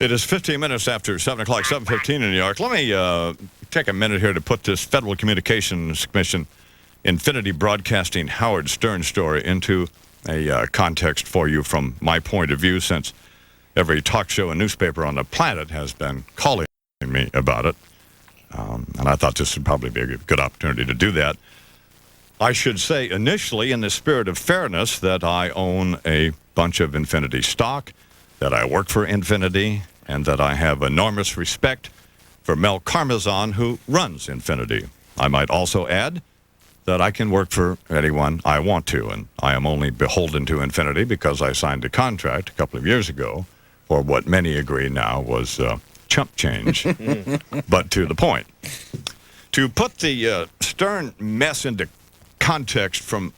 It is 15 minutes after 7 o'clock, 7:15 in New York. Let me take a minute here to put this Federal Communications Commission Infinity Broadcasting Howard Stern story into a context for you from my point of view, since every talk show and newspaper on the planet has been calling me about it. And I thought this would probably be a good opportunity to do that. I should say initially, in the spirit of fairness, that I own a bunch of Infinity stock, that I work for Infinity, and that I have enormous respect for Mel Karmazin, who runs Infinity. I might also add that I can work for anyone I want to, and I am only beholden to Infinity because I signed a contract a couple of years ago for what many agree now was chump change, but to the point. To put the Stern mess into context from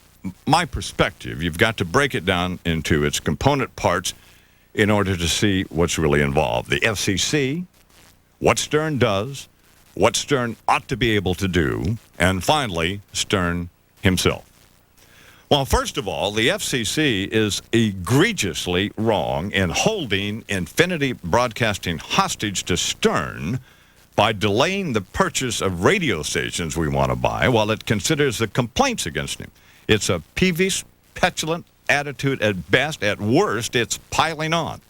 my perspective, you've got to break it down into its component parts in order to see what's really involved. The FCC, what Stern does, what Stern ought to be able to do, and finally, Stern himself. Well, first of all, the FCC is egregiously wrong in holding Infinity Broadcasting hostage to Stern by delaying the purchase of radio stations we want to buy while it considers the complaints against him. It's a peevish, petulant attitude at best. At worst, it's piling on.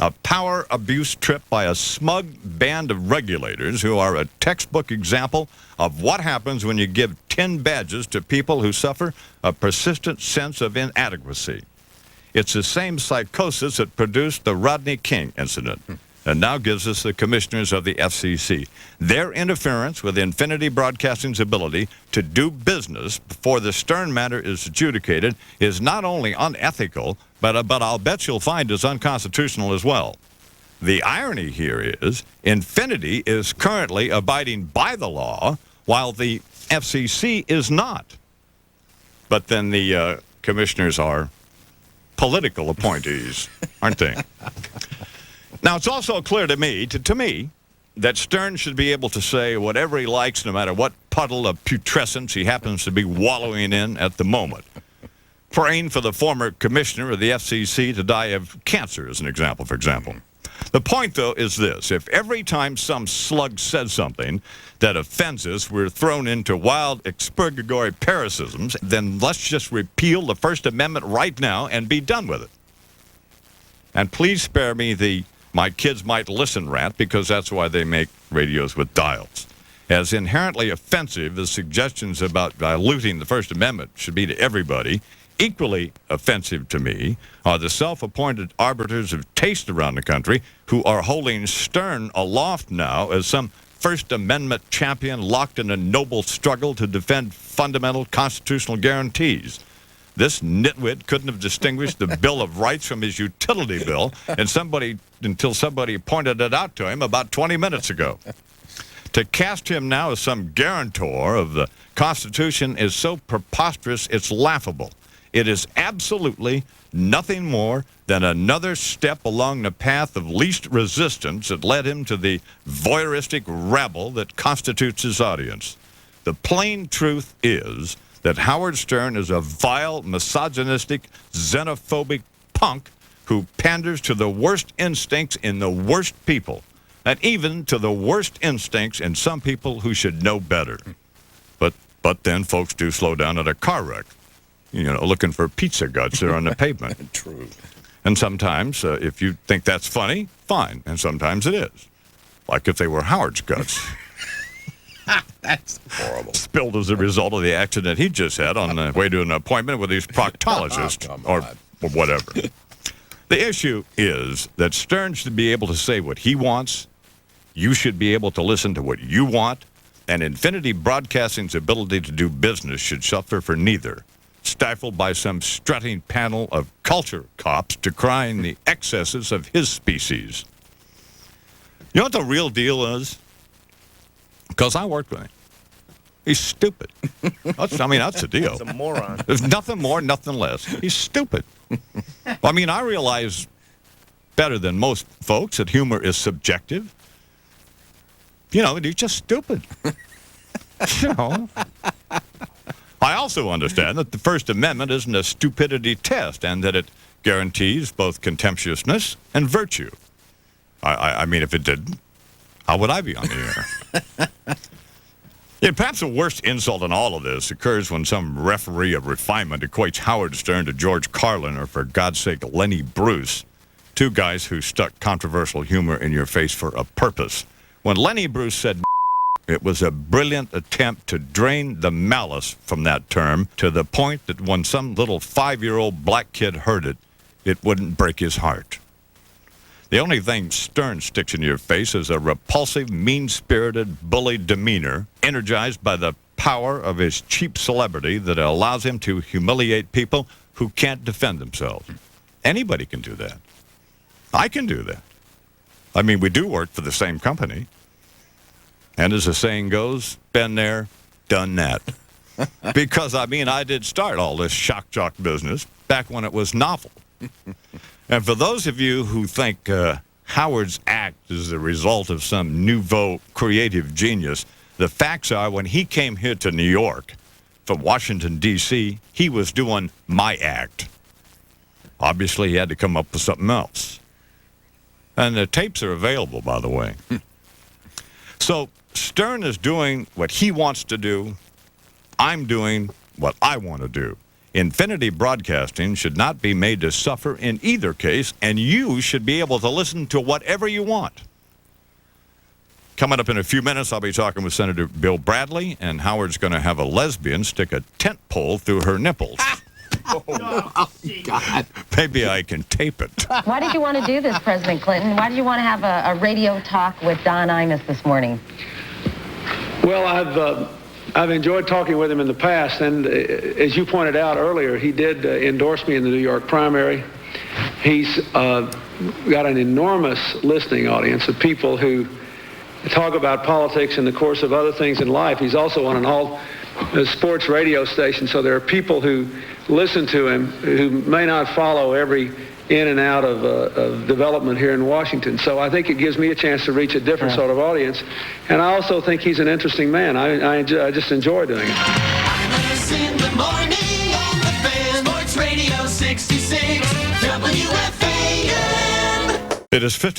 A power abuse trip by a smug band of regulators who are a textbook example of what happens when you give 10 badges to people who suffer a persistent sense of inadequacy. It's the same psychosis that produced the Rodney King incident and now gives us the commissioners of the FCC. Their interference with Infinity Broadcasting's ability to do business before the Stern matter is adjudicated is not only unethical, but I'll bet you'll find is unconstitutional as well. The irony here is Infinity is currently abiding by the law while the FCC is not. But then the commissioners are political appointees, aren't they? Now, it's also clear to me, that Stern should be able to say whatever he likes, no matter what puddle of putrescence he happens to be wallowing in at the moment. Praying for the former commissioner of the FCC to die of cancer, as an example, for example. The point, though, is this. If every time some slug says something that offends us, we're thrown into wild expurgatory paroxysms, then let's just repeal the First Amendment right now and be done with it. And please spare me the "my kids might listen" rant, because that's why they make radios with dials. As inherently offensive as suggestions about diluting the First Amendment should be to everybody, equally offensive to me are the self-appointed arbiters of taste around the country who are holding Stern aloft now as some First Amendment champion locked in a noble struggle to defend fundamental constitutional guarantees. This nitwit couldn't have distinguished the Bill of Rights from his utility bill until somebody pointed it out to him about 20 minutes ago. To cast him now as some guarantor of the Constitution is so preposterous it's laughable. It is absolutely nothing more than another step along the path of least resistance that led him to the voyeuristic rabble that constitutes his audience. The plain truth is that Howard Stern is a vile, misogynistic, xenophobic punk who panders to the worst instincts in the worst people, and even to the worst instincts in some people who should know better. But then folks do slow down at a car wreck, looking for pizza guts there on the pavement. True. And sometimes, if you think that's funny, fine. And sometimes it is. Like if they were Howard's guts. That's horrible. Spilled as a result of the accident he just had on the way to an appointment with his proctologist or whatever. The issue is that Stern should be able to say what he wants. You should be able to listen to what you want. And Infinity Broadcasting's ability to do business should suffer for neither, stifled by some strutting panel of culture cops decrying the excesses of his species. You know what the real deal is? Because I worked with him. He's stupid. That's the deal. He's a moron. There's nothing more, nothing less. He's stupid. I realize better than most folks that humor is subjective. He's just stupid. I also understand that the First Amendment isn't a stupidity test and that it guarantees both contemptuousness and virtue. I mean, if it didn't, how would I be on the air? Yet perhaps the worst insult in all of this occurs when some referee of refinement equates Howard Stern to George Carlin or, for God's sake, Lenny Bruce, two guys who stuck controversial humor in your face for a purpose. When Lenny Bruce said it was a brilliant attempt to drain the malice from that term to the point that when some little 5-year-old black kid heard it, it wouldn't break his heart. The only thing Stern sticks in your face is a repulsive, mean-spirited, bully demeanor, energized by the power of his cheap celebrity that allows him to humiliate people who can't defend themselves. Anybody can do that. I can do that. I mean, we do work for the same company. And as the saying goes, been there, done that. Because, I mean, I did start all this shock jock business back when it was novel. And for those of you who think Howard's act is the result of some nouveau creative genius, the facts are when he came here to New York from Washington, D.C., he was doing my act. Obviously, he had to come up with something else. And the tapes are available, by the way. So Stern is doing what he wants to do. I'm doing what I want to do. Infinity Broadcasting should not be made to suffer in either case, and you should be able to listen to whatever you want. Coming up in a few minutes, I'll be talking with Senator Bill Bradley, and Howard's going to have a lesbian stick a tent pole through her nipples. Oh, God. Maybe I can tape it. Why did you want to do this, President Clinton? Why did you want to have a radio talk with Don Imus this morning? Well, I've enjoyed talking with him in the past, and as you pointed out earlier, he did endorse me in the New York primary. He's got an enormous listening audience of people who talk about politics in the course of other things in life. He's also on an all-sports radio station, so there are people who listen to him who may not follow every in and out of development here in Washington. So I think it gives me a chance to reach a different sort of audience. And I also think he's an interesting man. I just enjoy doing it. Imus in the morning on the Fan, Sports Radio 66, WFAN. It is 50.